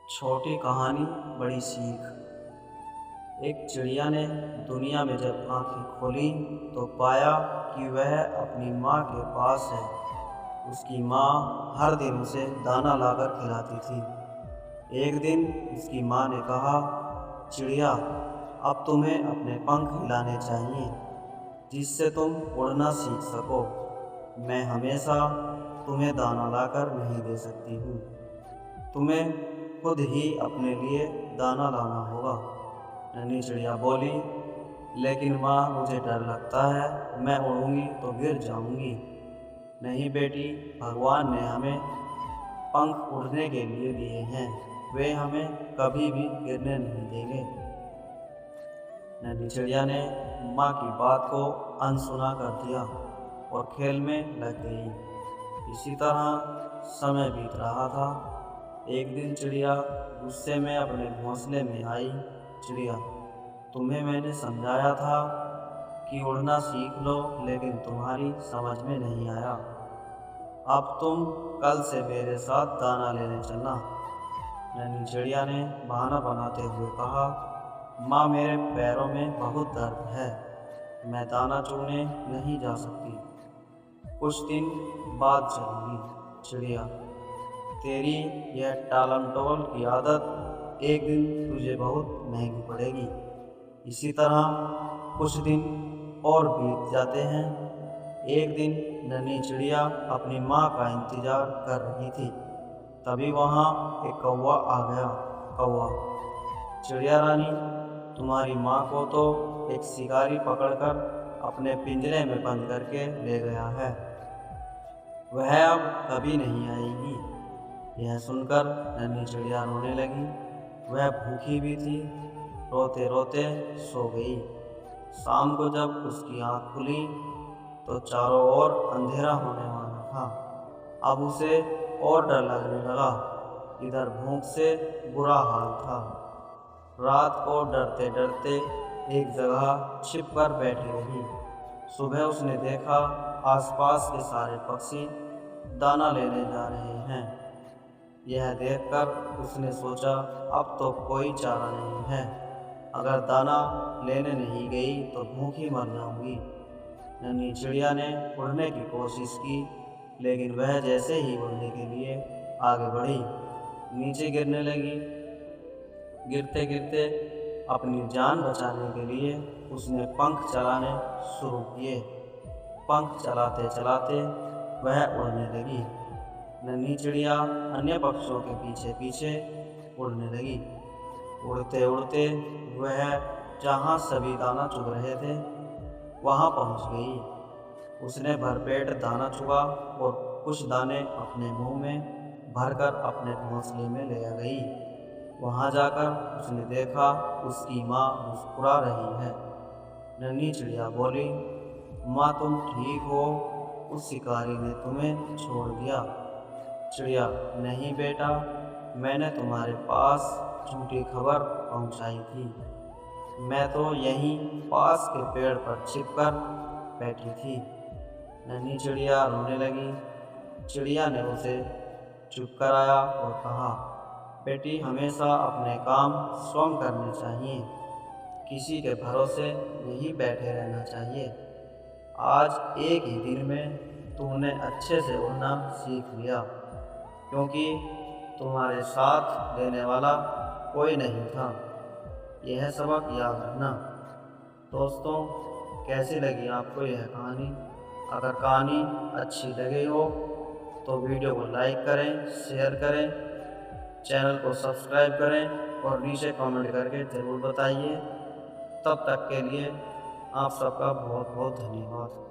छोटी कहानी बड़ी सीख। एक चिड़िया ने दुनिया में जब आंखें खोली तो पाया कि वह अपनी माँ के पास है। उसकी माँ हर दिन उसे दाना लाकर खिलाती थी। एक दिन उसकी माँ ने कहा, चिड़िया, अब तुम्हें अपने पंख हिलाने चाहिए जिससे तुम उड़ना सीख सको। मैं हमेशा तुम्हें दाना लाकर नहीं दे सकती हूँ। तुम्हें खुद ही अपने लिए दाना लाना होगा। नन्ही चिड़िया बोली, लेकिन माँ, मुझे डर लगता है, मैं उड़ूंगी तो गिर जाऊंगी। नहीं बेटी, भगवान ने हमें पंख उड़ने के लिए दिए हैं, वे हमें कभी भी गिरने नहीं देंगे। नन्ही चिड़िया ने माँ की बात को अनसुना कर दिया और खेल में लग गई। इसी तरह समय बीत रहा था। एक दिन चिड़िया गुस्से में अपने घोंसले में आई। चिड़िया, तुम्हें मैंने समझाया था कि उड़ना सीख लो, लेकिन तुम्हारी समझ में नहीं आया। अब तुम कल से मेरे साथ दाना लेने चलना। नन्ही चिड़िया ने बहाना बनाते हुए कहा, माँ, मेरे पैरों में बहुत दर्द है, मैं दाना चुगने नहीं जा सकती। कुछ दिन बाद चलूंगी। चिड़िया, तेरी यह टालमटोल की आदत एक दिन तुझे बहुत महंगी पड़ेगी। इसी तरह कुछ दिन और बीत जाते हैं। एक दिन नन्ही चिड़िया अपनी माँ का इंतजार कर रही थी। तभी वहाँ एक कौवा आ गया। कौवा, चिड़िया रानी, तुम्हारी माँ को तो एक शिकारी पकड़कर अपने पिंजरे में बंद करके ले गया है, वह अब कभी नहीं आएगी। यह सुनकर नन्ही चिड़िया रोने लगी। वह भूखी भी थी। रोते रोते सो गई। शाम को जब उसकी आँख खुली तो चारों ओर अंधेरा होने वाला था। अब उसे और डर लगने लगा। इधर भूख से बुरा हाल था। रात को डरते डरते एक जगह छिप कर बैठी रही। सुबह उसने देखा आसपास के सारे पक्षी दाना लेने जा रहे हैं। यह देखकर उसने सोचा, अब तो कोई चारा नहीं है। अगर दाना लेने नहीं गई तो भूखी मर जाऊंगी। नन्ही चिड़िया ने उड़ने की कोशिश की, लेकिन वह जैसे ही उड़ने के लिए आगे बढ़ी, नीचे गिरने लगी। गिरते गिरते अपनी जान बचाने के लिए उसने पंख चलाने शुरू किए। पंख चलाते चलाते वह उड़ने लगी। नन्ही चिड़िया अन्य पक्षियों के पीछे पीछे उड़ने लगी। उड़ते उड़ते वह जहाँ सभी दाना चुग रहे थे वहाँ पहुँच गई। उसने भरपेट दाना चुगा और कुछ दाने अपने मुंह में भरकर अपने घोंसले में ले गई। वहाँ जाकर उसने देखा उसकी माँ मुस्कुरा रही है। नन्ही चिड़िया बोली, माँ, तुम ठीक हो? उस शिकारी ने तुम्हें छोड़ दिया? चिड़िया, नहीं बेटा, मैंने तुम्हारे पास झूठी खबर पहुंचाई थी। मैं तो यहीं पास के पेड़ पर छिपकर बैठी थी। नन्ही चिड़िया रोने लगी। चिड़िया ने उसे चुप कराया और कहा, बेटी, हमेशा अपने काम स्वयं करने चाहिए, किसी के भरोसे नहीं बैठे रहना चाहिए। आज एक ही दिन में तुमने अच्छे से उड़ना सीख लिया, क्योंकि तुम्हारे साथ देने वाला कोई नहीं था। यह सबक याद रखना। दोस्तों, कैसी लगी आपको यह कहानी? अगर कहानी अच्छी लगी हो तो वीडियो को लाइक करें, शेयर करें, चैनल को सब्सक्राइब करें और नीचे कमेंट करके ज़रूर बताइए। तब तक के लिए आप सबका बहुत बहुत धन्यवाद।